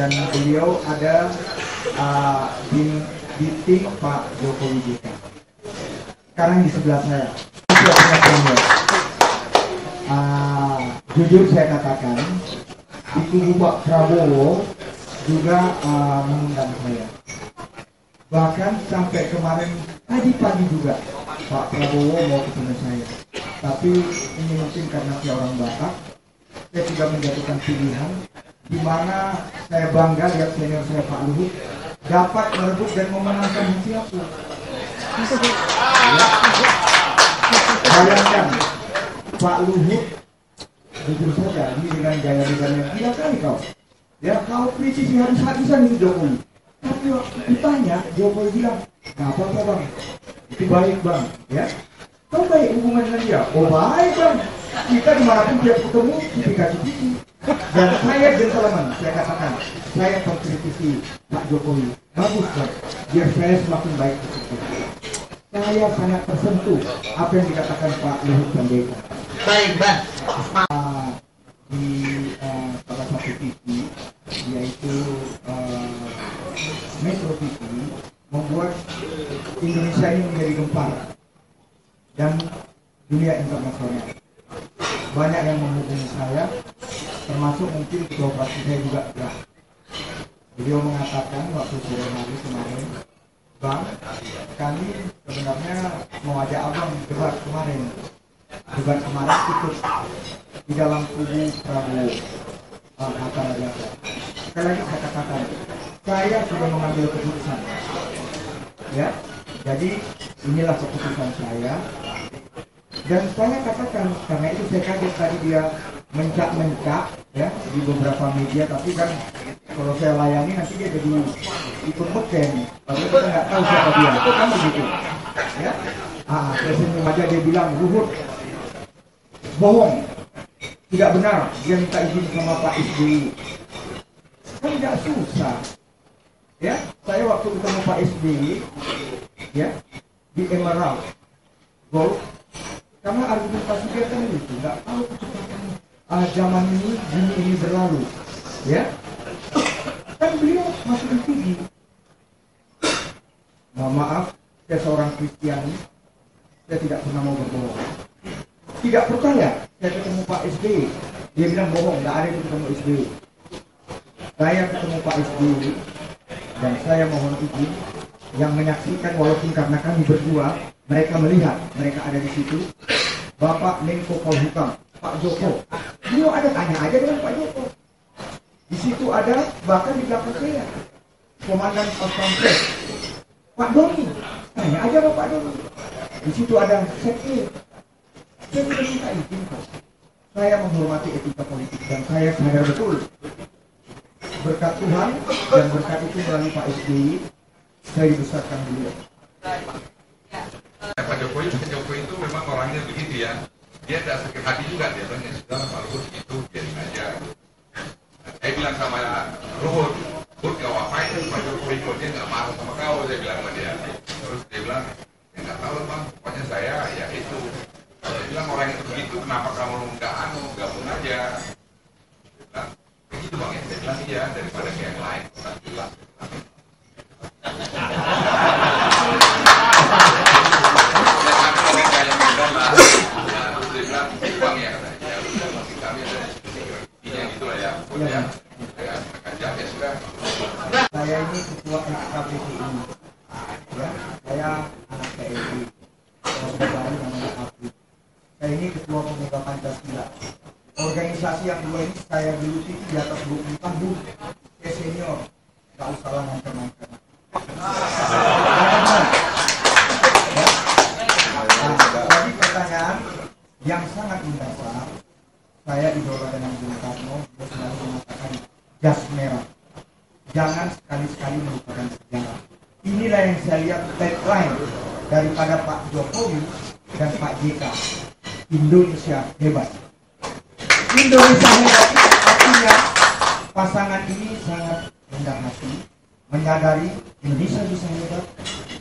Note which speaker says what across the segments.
Speaker 1: dan beliau ada di tim Pak Jokowi JK. Sekarang di sebelah saya. Jujur saya katakan, di kubu Pak Prabowo juga mengundang saya. Bahkan sampai kemarin tadi pagi juga Pak Prabowo mau ketemu saya. Tapi ini mungkin karena saya orang Batak, saya sudah menjatuhkan pilihan di mana saya bangga lihat senior saya Pak Luhut dapat merebut dan memenangkan hati aku. Ya. Bayangkan Pak Luhut, jujur saja, ini dengan gaya-gayanya gila kali kau. Ya, kau presisi habis-habisan itu Jokowi. Tapi waktu ditanya, Jokowi bilang, nggak apa-apa bang, itu baik bang, ya. Kau baik hubungan dengan dia? Oh baik bang, kita dimanapun dia ketemu, kipika-kipiki. Dan saya gentleman, saya katakan, saya mengkritisi Pak Jokowi. Bagus bang, biar saya semakin baik di situ. Saya sangat tersentuh apa yang dikatakan Pak Luhut Panjaitan.
Speaker 2: Baik bang.
Speaker 1: Di salah satu TV, yaitu Metro TV, membuat Indonesia ini menjadi gempar dan dunia internasional. Banyak yang menghubungi saya, termasuk mungkin ketua fraksi saya juga. Beliau mengatakan waktu sore hari kemarin, bang, kami sebenarnya mau ajak abang debat kemarin. Debat kemarin ikut di dalam kubu Prabowo Hatta Rajasa. Sekali lagi saya katakan, saya sudah mengambil keputusan. Ya, jadi inilah keputusan saya. Dan saya katakan, karena itu saya kaget tadi dia mencak-mencak ya di beberapa media, tapi kan kalau saya layani nanti dia jadi ikut beken. Padahal kita nggak tahu siapa dia, itu kan begitu. Ya, saya senyum aja dia bilang Luhut bohong, tidak benar dia minta izin sama Pak SBY. Kan tidak susah. Ya, saya waktu ketemu Pak SBY ya di Emerald Gold, karena argumentasi dia kan itu nggak tahu kecepatan zaman ini berlalu, ya. Kan beliau masih tinggi. Mohon maaf, saya seorang Kristiani, saya tidak pernah mau berbohong. Tidak percaya, saya ketemu Pak SBY, dia bilang bohong, nggak ada yang ketemu SBY. Saya ketemu Pak SBY dan saya mohon izin yang menyaksikan, walaupun karena kami berdua, mereka melihat, mereka ada di situ. Bapak Menko Polhukam, Pak Joko, beliau ada, tanya aja dengan Pak Joko. Di situ ada, bahkan di belakang saya, Komandan Pas Pampres, Pak Doni, tanya aja sama Pak Doni. Di situ ada Sekre. Saya sudah minta izin kok. Saya menghormati etika politik dan saya sadar betul berkat Tuhan dan berkat itu melalui Pak SBY saya dibesarkan beliau.
Speaker 3: Pak Jokowi itu memang orangnya begitu ya. Dia tidak sakit hati juga, dia bilang ya sudah Pak Luhut itu biarin aja. Saya bilang sama Luhut, Luhut gak apa-apa, Pak Jokowi kok dia nggak marah sama kau, saya bilang sama dia. Terus dia bilang, ya nggak tahu bang, pokoknya saya ya itu. Saya bilang orang itu begitu, kenapa kamu nggak gabung aja? Dia bilang, begitu bang ya, saya bilang iya, daripada kayak yang lain. Saya bilang,
Speaker 1: saya ini ketua SKPTI, ya, saya anak TNI, baru namanya Afif. Saya ini ketua pemuda Pancasila. Organisasi yang dua ini saya geluti di atas 20 tahun. Saya senior, nggak usah lah macam-macam. Jadi pertanyaan yang sangat mendasar, saya idola dengan Bung Karno, dia selalu mengatakan jas merah. Jangan sekali-sekali melupakan sejarah. Inilah yang saya lihat tagline daripada Pak Jokowi dan Pak JK. Indonesia hebat. Indonesia hebat artinya pasangan ini sangat rendah hati, menyadari Indonesia bisa hebat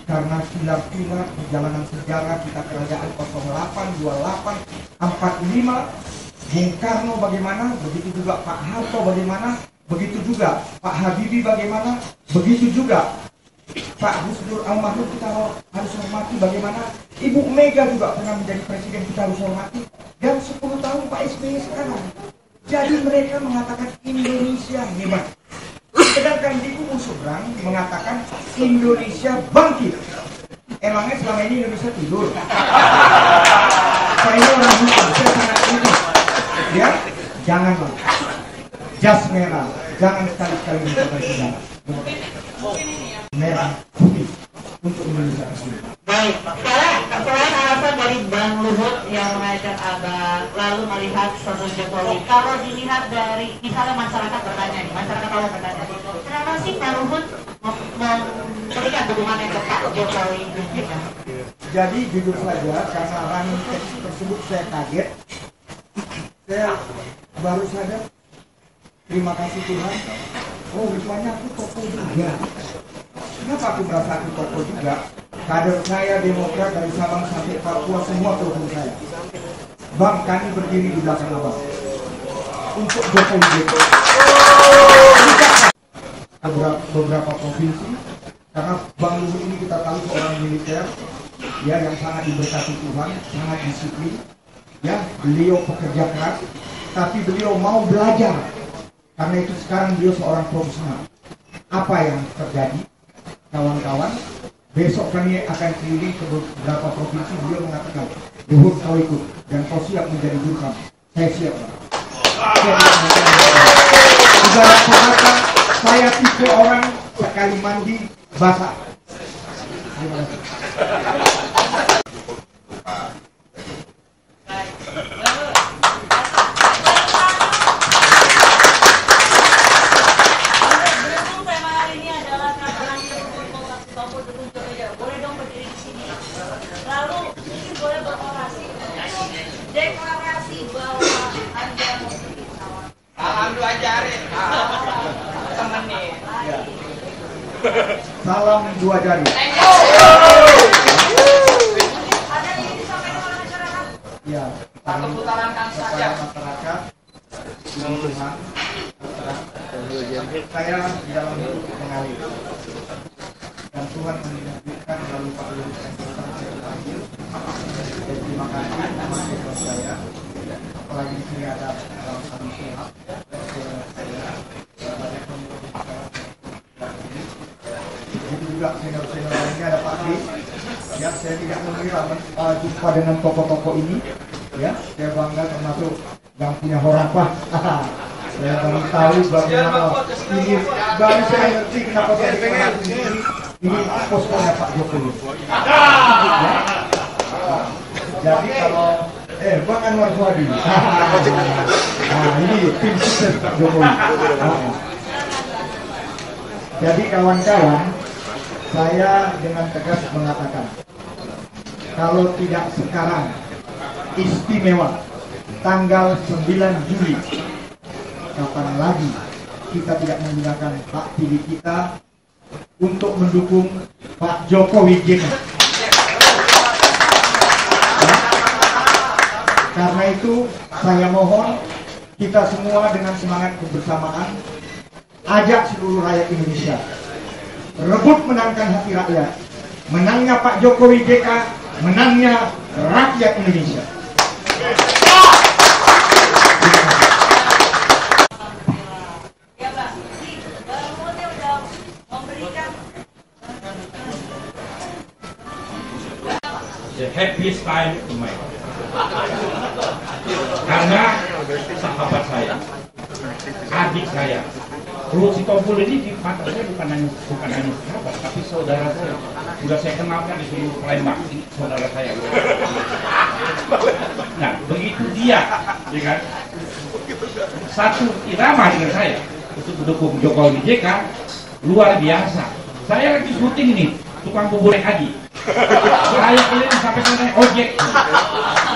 Speaker 1: karena pilar-pilar perjalanan sejarah kita kerajaan 08, 28, 45, Bung Karno bagaimana, begitu juga Pak Harto bagaimana, begitu juga Pak Habibie bagaimana, begitu juga Pak Gus Dur almarhum kita harus hormati, bagaimana Ibu Mega juga pernah menjadi presiden, kita harus hormati, dan 10 tahun Pak SBY sekarang. Jadi mereka mengatakan Indonesia hebat, sedangkan di kubu seberang mengatakan Indonesia bangkit. Emangnya selama ini Indonesia tidur? Saya ini orang hukum, saya sangat ini. Ya, janganlah jas merah, jangan sekali-sekali mencoba sejarah merah putih untuk Indonesia asli.
Speaker 2: Baik, sekarang alasan dari Bang Luhut yang mengajak Abang lalu melihat sosok Jokowi. Kalau dilihat dari misalnya masyarakat bertanya nih, masyarakat awam bertanya, kenapa sih Bang Luhut memberikan dukungan ke Pak Jokowi?
Speaker 1: Jadi jujur saja, karena running text tersebut saya kaget. Saya baru sadar, terima kasih Tuhan. Oh, rupanya aku tokoh juga. Kenapa aku merasa aku tokoh juga? Kader saya Demokrat dari Sabang sampai Papua semua telepon saya. Bang, kami berdiri di belakang Abang untuk Jokowi JK. Beberapa provinsi, karena Bang Luhut ini kita tahu seorang militer, ya, yang sangat diberkati Tuhan, sangat disiplin, ya, beliau pekerja keras, tapi beliau mau belajar. Karena itu sekarang beliau seorang profesional. Apa yang terjadi, kawan-kawan? Besok kami akan keliling ke beberapa provinsi. Beliau mengatakan, Luhut kau ikut dan kau siap menjadi jurkam. Saya siap. Ibarat kata, saya tipe orang sekali mandi basah. Terima kasih. Salam dua jari.
Speaker 2: Ada yang disampaikan oleh masyarakat?
Speaker 1: Ya,
Speaker 2: Satu putaran kan saja.
Speaker 1: Masyarakat, Tuhan, saya di dalam hidup mengalir. Dan Tuhan menunjukkan melalui Pak Luhut yang terakhir. Terima kasih kepada saya. Apalagi di sini ada kami sehat. Juga senior-senior lainnya ada Pak Kris. Ya, saya tidak mengira jumpa dengan tokoh-tokoh ini. Ya, saya bangga termasuk yang punya horapah. Saya baru tahu bagaimana ini, baru saya ngerti kenapa saya dikenal ini poskonya Pak Jokowi. Ya. Jadi kalau Bang Anwar Fuadi. Nah, ini tim sukses Pak Jokowi. Jadi kawan-kawan, saya dengan tegas mengatakan, kalau tidak sekarang, istimewa tanggal 9 Juli, kapan lagi kita tidak menggunakan hak pilih kita untuk mendukung Pak Jokowi JK. Karena itu saya mohon kita semua dengan semangat kebersamaan ajak seluruh rakyat Indonesia rebut menangkan hati rakyat. Menangnya Pak Jokowi JK, menangnya rakyat Indonesia.
Speaker 2: Ya Bang, Luhut udah memberikan
Speaker 4: the happiest time in my life. Karena sahabat saya, adik saya, Luhut Sitompul ini di mata saya bukan hanya sahabat, tapi saudara saya. Sudah saya kenalkan di seluruh Palembang, saudara saya. Nah, begitu dia, ya kan, satu irama dengan saya untuk mendukung Jokowi JK, luar biasa. Saya lagi syuting ini, tukang bubur haji. Saya keliling sampai ke ojek.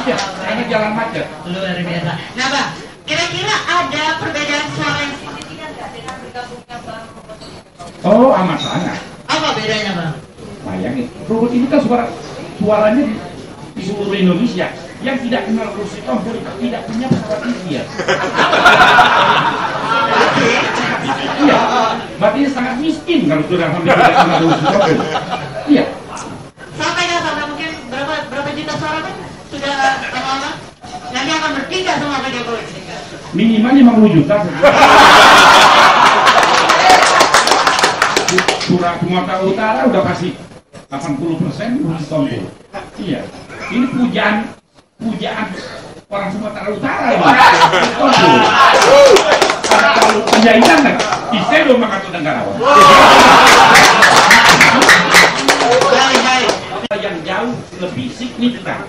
Speaker 4: Iya, karena jalan macet.
Speaker 2: luar biasa. Nah Bang, kira-kira ada perbedaan suara yang signifikan nggak dengan bergabungnya Bang?
Speaker 4: Oh, amat sangat.
Speaker 2: Apa bedanya Bang?
Speaker 4: Bayangin, Luhut ini kan suaranya di seluruh Indonesia. Yang tidak kenal Luhut Sitompul tidak punya pesawat India. artinya sangat miskin kalau sudah sampai tidak ada usul tompul. Iya.
Speaker 2: Sampai mungkin berapa juta suara kan sudah lama-lama nanti akan berpindah semua ke Jokowi.
Speaker 4: Minimal 50 juta. Sumatera Utara udah pasti 80% usul tompul. Iya. Ini pujaan orang Sumatera Utara ini. Tompul. Kalau penjahitan kan, istri belum makan tuh negarawan. Yang jauh lebih signifikan.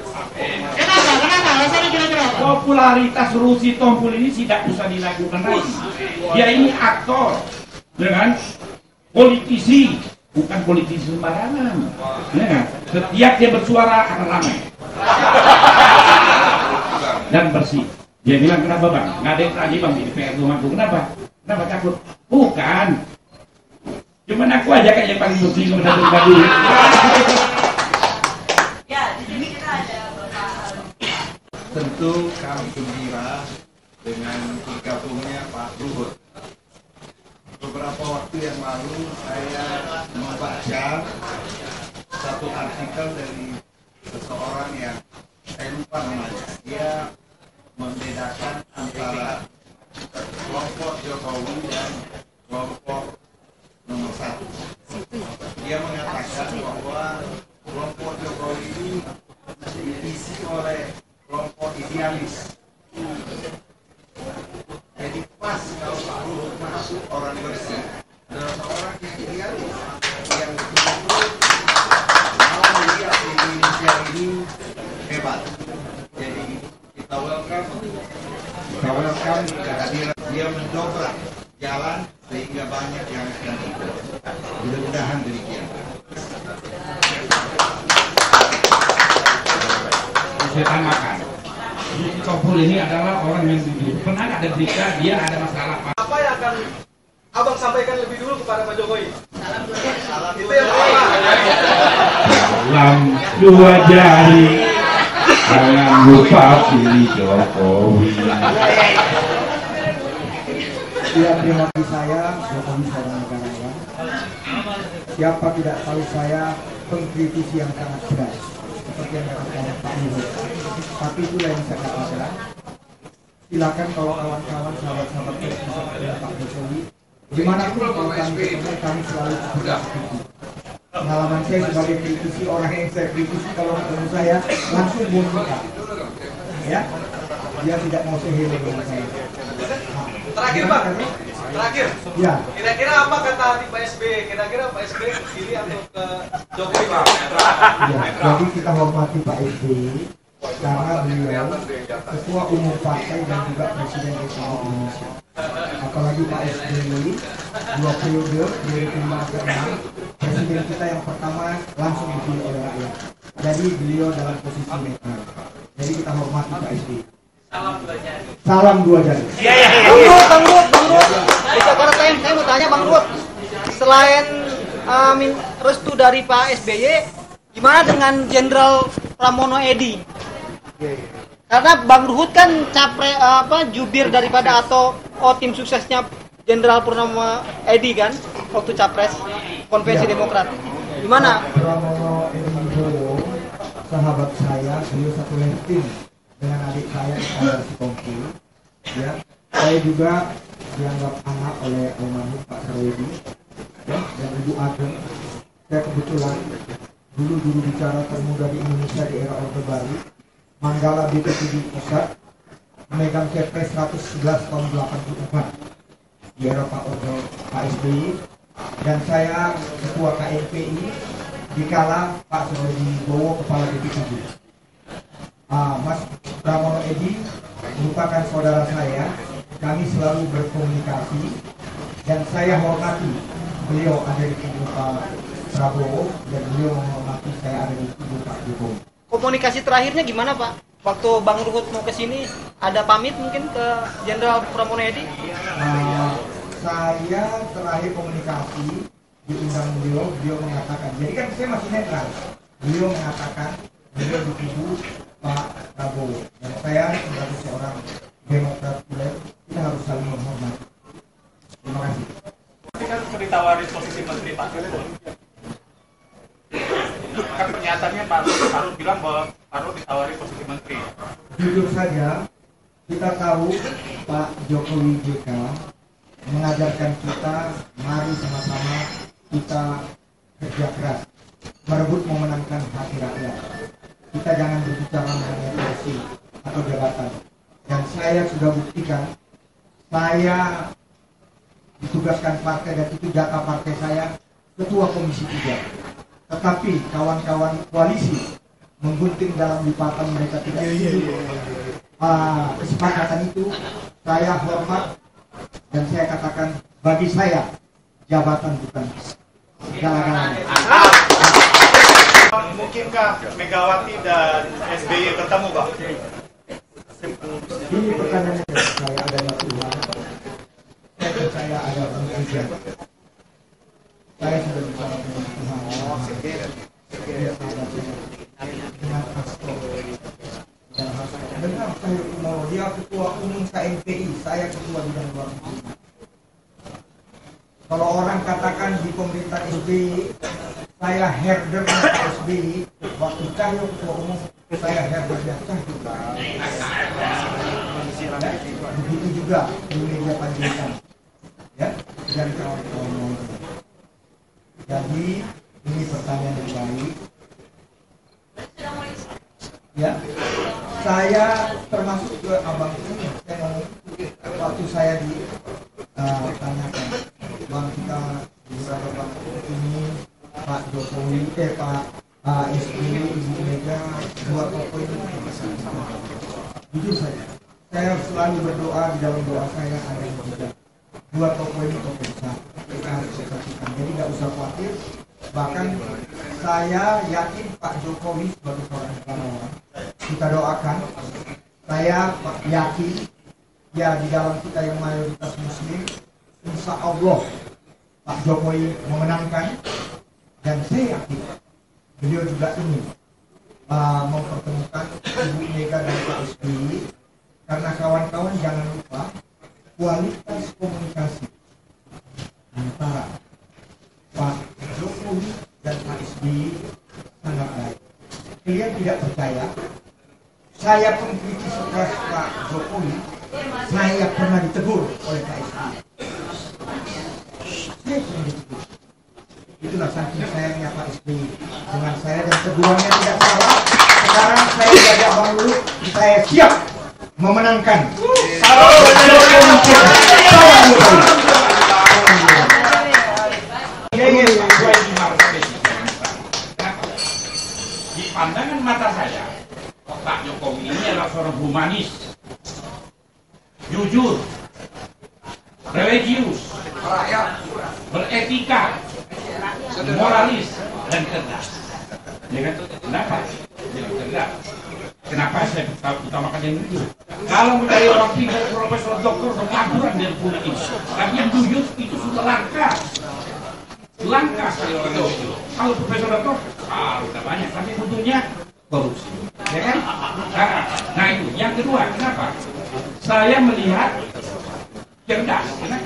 Speaker 2: Kenapa? Alasannya kira-kira.
Speaker 4: Popularitas Rusi Tompul ini tidak usah dilakukan lagi. Dia ini aktor, dengan politisi, bukan politisi sembarangan. Ya, setiap dia bersuara akan ramai dan bersih. Dia bilang, kenapa bang? Nggak ada yang tadi bang di DPR rumahku. Kenapa? Kenapa takut? Bukan. Cuman aku aja kayak yang paling bersih kemudian gaduh.
Speaker 2: Ya, di sini kita ada Bapak.
Speaker 5: Tentu kami gembira dengan bergabungnya Pak Luhut. Beberapa waktu yang lalu saya membaca satu artikel dari seseorang yang saya lupa namanya. Dia membedakan antara kelompok Jokowi dan kelompok nomor 1. Dia mengatakan bahwa kelompok Jokowi ini diisi oleh kelompok idealis. Jadi pas kalau Pak Luhut masuk orang bersih adalah seorang yang idealis yang betul-betul mau melihat Indonesia ini hebat. Jadi kita welcome kehadiran dia mendobrak jalan sehingga banyak yang akan ikut. Mudah-mudahan demikian.
Speaker 4: Saya tambahkan, Rusi Tompul ini adalah orang yang jujur. Pernah ada berita dia ada masalah
Speaker 6: Apa yang akan Abang sampaikan lebih dulu kepada Pak Jokowi? Salam itu yang pertama.
Speaker 4: dalam 2 jari. Jangan lupa pilih Jokowi.
Speaker 1: Ya, terima kasih saya, Jokowi seorang negarawan. Siapa tidak tahu saya pengkritisi yang sangat keras, seperti yang dikatakan Pak Luhut. Tapi itulah yang saya katakan. Silakan kalau kawan-kawan, sahabat-sahabat saya bisa ketemu Pak Jokowi. Dimanapun kalau kami ketemu, kami selalu berdiskusi. Pengalaman saya sebagai kritisi, orang yang saya kritisi kalau ketemu saya langsung bunyikan. Ya, dia tidak mau sehele dengan saya.
Speaker 6: Terakhir Pak, terakhir.
Speaker 1: Ya.
Speaker 6: Kira-kira apa kata di Pak SBY? Kira-kira Pak SBY ke kiri atau ke Jokowi Pak?
Speaker 1: Ya, jadi kita hormati Pak SBY karena beliau ketua umum partai dan juga presiden Republik Indonesia. Apalagi Pak SBY 2 periode 2005-2006 presiden kita yang pertama langsung dipilih oleh rakyat. Jadi beliau dalam posisi netral. Jadi kita hormati Pak SBY. Salam 2 jari.
Speaker 7: Bang Ruhut. Di Jakarta Time saya mau tanya Bang Ruhut. Selain restu dari Pak SBY, gimana dengan Jenderal Pramono Edi? Karena Bang Ruhut kan jubir daripada atau tim suksesnya Jenderal Purnomo Edi kan waktu capres konvensi Demokrat. Gimana?
Speaker 1: Pramono Edi Wibowo, sahabat saya, beliau satu tim dengan adik saya Iskandar Sitompul. Ya, saya juga dianggap anak oleh almarhum Pak Sarwedi, ya, dan Ibu Ageng. Saya kebetulan dulu bicara termuda di Indonesia di era Orde Baru, Manggala BPTD Pusat, memegang Kepres 111 tahun 84 di era Pak SBY, dan saya ketua KNPI dikala Pak Sarwedi Wibowo kepala BPTD. Mas Pramono Edi merupakan saudara saya, kami selalu berkomunikasi dan saya hormati beliau ada di kubu Pak Prabowo dan beliau menghormati saya ada di kubu Pak Jokowi.
Speaker 7: Komunikasi terakhirnya gimana Pak? Waktu Bang Ruhut mau ke sini ada pamit mungkin ke Jenderal Pramono Edi?
Speaker 1: Saya terakhir komunikasi diundang beliau mengatakan, jadi kan saya masih netral, beliau mengatakan beliau di kubu Pak Prabowo dan saya sebagai seorang Demokrat populer kita harus saling menghormati. Terima kasih.
Speaker 6: ditawari posisi menteri Pak Luhut. Kan pernyataannya Pak Luhut bilang bahwa Pak Luhut ditawari posisi menteri.
Speaker 1: Jujur saja, kita tahu Pak Jokowi JK mengajarkan kita, mari sama-sama kita kerja keras, merebut memenangkan hati rakyat. Kita jangan berbicara mengenai kursi atau jabatan. Dan saya sudah buktikan, saya ditugaskan partai dan itu jatah partai saya, ketua komisi 3. Tetapi kawan-kawan koalisi menggunting dalam lipatan mereka tidak setuju. Kesepakatan itu saya hormat dan saya katakan, bagi saya jabatan bukan segala-galanya.
Speaker 6: Mungkinkah Megawati dan SBY bertemu, Pak?
Speaker 1: Ini pertanyaan yang saya adanya Tuhan. Saya percaya ada pengajian. Saya sudah bicara dengan Tuhan. Dengan pastor. Dan benar saya mau dia ketua umum KMPI, saya ketua bidang luar negeri. Kalau orang katakan di pemerintah SBY, saya herdernya SBY, waktu Cahyo ketua umum, saya herdernya Cahyo. Ya, begitu juga di media Panjaitan, ya, dan kawan-kawan lain. Jadi ini pertanyaan yang baik. Ya, saya termasuk ke abang ini, saya ngomong waktu saya ditanyakan, bang kita beberapa waktu ini Pak Jokowi, Pak SBY, Ibu Mega, dua tokoh ini jujur saya selalu berdoa, di dalam doa saya ada yang juga dua tokoh ini tokoh besar, kita harus perhatikan, jadi nggak usah khawatir. Bahkan saya yakin Pak Jokowi sebagai seorang negarawan, kita doakan. Saya yakin ya di dalam kita yang mayoritas Muslim, insya Allah Pak Jokowi memenangkan, dan saya yakin beliau juga ingin mempertemukan Ibu Mega dan Pak SBY, karena kawan-kawan jangan lupa kualitas komunikasi antara Pak Jokowi dan Pak SBY sangat baik. Kalian tidak percaya? Saya pun kritis keras Pak Jokowi, saya pernah ditegur oleh Pak SBY. Saya pernah ditegur. Itulah saking sayangnya Pak SBY dengan saya, dan tegurannya tidak salah. Sekarang saya diajak Bang Luhut, saya siap memenangkan.
Speaker 4: Di pandangan mata saya, Pak Jokowi ini adalah seorang humanis, jujur, religius, beretika, moralis, dan cerdas. Ya kan? Kenapa? Dia cerdas. Kenapa saya utamakan yang jujur? Kalau mencari orang pintar, profesor, doktor, pengangguran dari politik, tapi yang jujur itu sudah langka. Langka sekali orang yang jujur. Kalau profesor, doktor, sudah banyak, tapi butuhnya korupsi. Ya kan? Nah itu. Yang kedua, kenapa? Saya melihat cerdas. Karena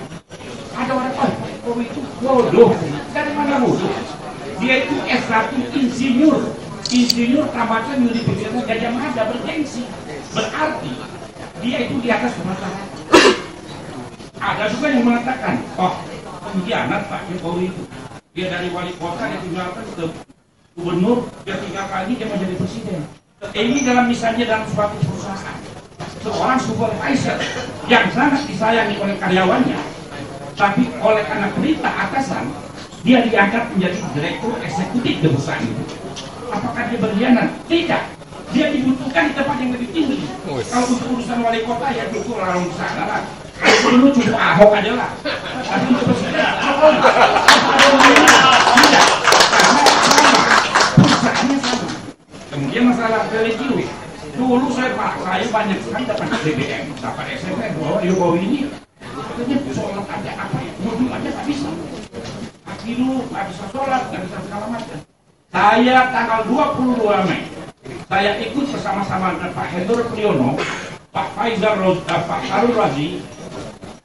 Speaker 4: ada orang, Pak Jokowi itu bodoh. Dari mana bodoh? Dia itu S1 insinyur. Insinyur tamatan Universitas Gajah Mada, bergengsi. Berarti dia itu di atas rata-rata. Ada juga yang mengatakan, pengkhianat Pak Jokowi itu. Dia dari wali kota, dia tinggalkan ke gubernur, dia 3 kali dia menjadi presiden. Ini dalam misalnya dalam suatu perusahaan, seorang supervisor yang sangat disayangi oleh karyawannya, tapi oleh karena perintah atasan, dia diangkat menjadi direktur eksekutif di perusahaan itu. Apakah dia berkhianat? Tidak. Dia dibutuhkan di tempat yang lebih tinggi. Kalau untuk urusan wali kota ya cukup lalu sana lah. Dulu cukup Ahok aja lah. Tapi untuk presiden, tidak. Karena perusahaannya sama. Kemudian masalah religius. Dulu saya banyak sekali dapat BBM, dapat SMS bahwa Jokowi ini katanya sholat aja apa ya, wudhu aja tak bisa. Akilu nggak bisa sholat, nggak bisa segala macam. Saya tanggal 22 Mei, saya ikut bersama-sama dengan Pak Hendro Priyono, Pak Faizal Pak Sarul Razi,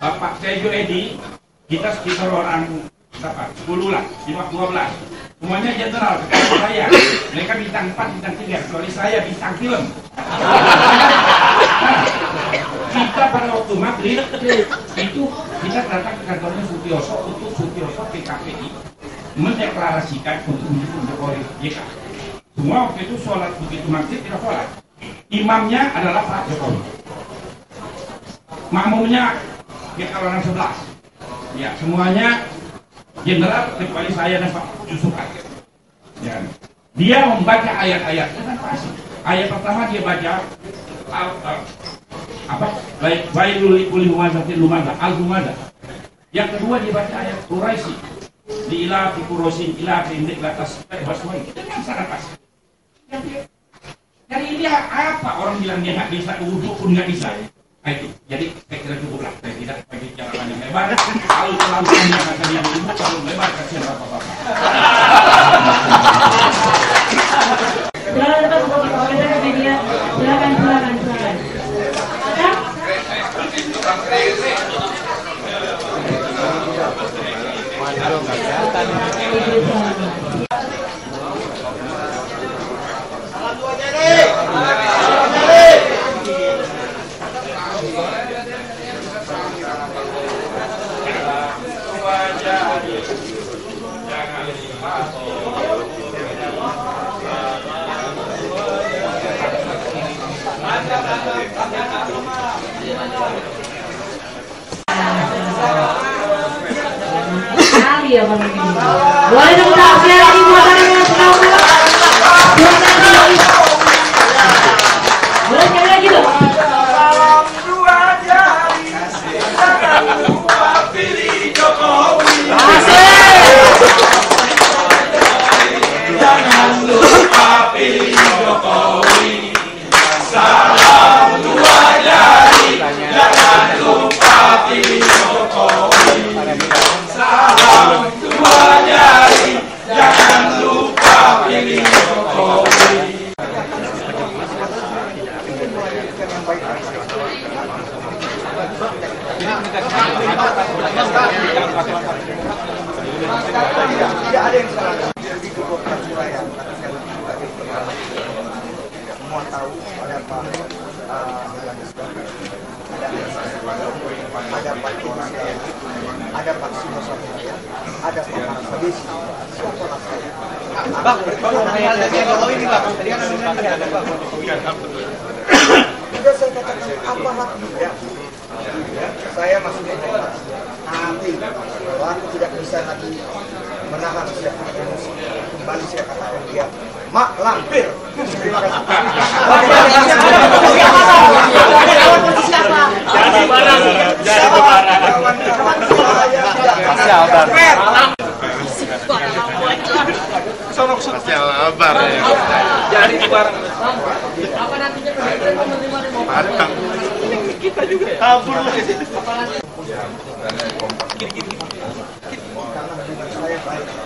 Speaker 4: Pak Tejo Edi, kita sekitar orang berapa? 10 lah, 12. Semuanya jenderal, kecuali saya. Mereka bintang 4, bintang 3, kecuali saya bintang film. Kita pada waktu maghrib itu kita datang ke kantornya Sutioso untuk Sutioso PKPI mendeklarasikan untuk mendukung Jokowi JK. Semua waktu itu sholat begitu maghrib kita sholat. Imamnya adalah Pak Jokowi. Makmumnya dia kalangan 11. Ya, semuanya jenderal kecuali saya dan Pak Yusuf. Ya. Dia membaca ayat-ayat dengan pasti. Ayat pertama dia baca Wailul likulli humazatin lumaza, al-humaza. Yang kedua dia baca ayat Quraisy. Di ila fi Quraisy ila fi latas baswai. Dengan sangat pasti. Jadi ini apa orang bilang dia nggak bisa wudhu pun nggak bisa. Nah, itu. Jadi saya kira cukup lah. Saya tidak pakai cara panjang lebar. Kalau terlalu panjang akan yang ibu, kalau lebar kasih bapak-bapak.
Speaker 8: Silakan tetap komentar ke media. Silakan. Ya, boleh dong tampil lagi buat boleh sekali lagi dong.
Speaker 9: Salam dua jari, jangan lupa pilih Jokowi. Jangan lupa pilih Jokowi. Salam dua jari, jangan lupa pilih Jokowi. Salam dua jari, jangan lupa pilih Jokowi.
Speaker 5: Tidak ada yang salah di Gubernur Suraya. Semua tahu ada Pak ada Pak Jokowi, ada Pak Sinosaria, ada Pak Marsadis. Siapalah saya? Bang, hal dari Jokowi ini Bang. Tadi kan ada Bang. Sudah saya katakan apa lagi ya? Saya masih demokrasi, tapi kalau aku tidak bisa lagi menahan siapa emosi, kembali saya katakan dia mak lampir. Terima kasih.
Speaker 9: Jadi barang, jadi barang. Sabar ya. Jadi barang. Apa nantinya presiden menerima demokrasi? Kita juga kabur di situ.
Speaker 5: Karena hubungan saya baik.